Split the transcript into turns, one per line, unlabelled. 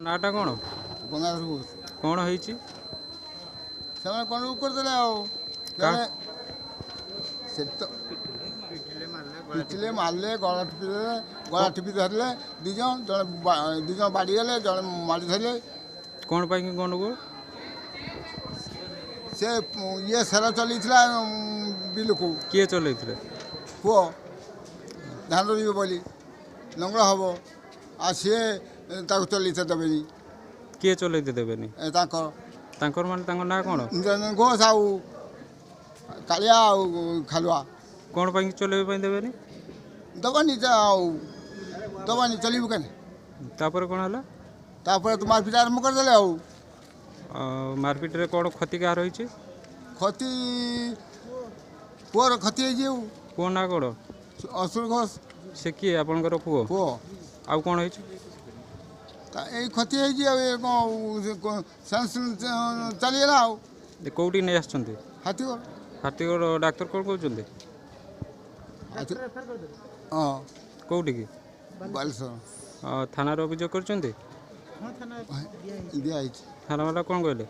ନାଟା କ'ଣ
ଗଙ୍ଗାଧର ଘୋଷ
କ'ଣ ହେଇଛି?
ସେମାନେ କ'ଣ କରିଦେଲେ ଆଉ ସେ ତ ପିଟିଲେ ମାରିଲେ ଗଳା ଟିପି ଧରିଲେ ଦୁଇ ଜଣ ବାଡ଼ିଗଲେ ଜଣେ ମାଡ଼ି ଧରିଲେ।
କ'ଣ ପାଇଁ ଗଣ୍ଡଗୋଳ?
ସେ ଇଏ ସେର ଚଲେଇଥିଲା ବିଲକୁ।
କିଏ ଚଲେଇଥିଲେ?
ପୁଅ ଧାନ ରୋଇବ ବୋଲି ଲଙ୍ଗଳ ହେବ ଆଉ ସିଏ ତାକୁ ଚଲେଇତେ ଦେବେନି।
କିଏ ଚଲେଇତେ ଦେବେନି?
ତାଙ୍କର
ମାନେ ତାଙ୍କ ନାଁ କ'ଣ?
ଘୋଷ ଆଉ କାଳିଆ ଆଉ ଖାଲୁଆ।
କ'ଣ ପାଇଁ ଚଲେଇବା ପାଇଁ ଦେବେନି?
ଦେବନି ଆଉ ଦେବନି ଚଲିବୁ କେନେ।
ତାପରେ କ'ଣ ହେଲା?
ତାପରେ ତ ମାରପିଟ ଆରମ୍ଭ କରିଦେଲେ ଆଉ।
ମାରପିଟରେ କ'ଣ କ୍ଷତି କାହାର ହେଇଛି?
କ୍ଷତି ପୁଅର କ୍ଷତି ହେଇଛି। ଆଉ
ପୁଅ ନାଁ କ'ଣ?
ଅସୁର ଘୋଷ।
ସେ କିଏ ଆପଣଙ୍କର ପୁଅ? ଆଉ କ'ଣ ହେଇଛି?
ଏଇ କ୍ଷତି ହେଇଛି ଆଉ ଏ ଚାଲିଗଲା ଆଉ।
କେଉଁଠି ନେଇ ଆସିଛନ୍ତି? ହାତୀଗଡ଼ ଡାକ୍ତର କ'ଣ କହୁଛନ୍ତି?
ହଁ
କେଉଁଠିକି?
ବାଲେଶ୍ୱର
ଥାନାରେ ଅଭିଯୋଗ କରିଛନ୍ତି?
ଦିଆହେଇଛି।
ଥାନାବାଲା କ'ଣ କହିଲେ?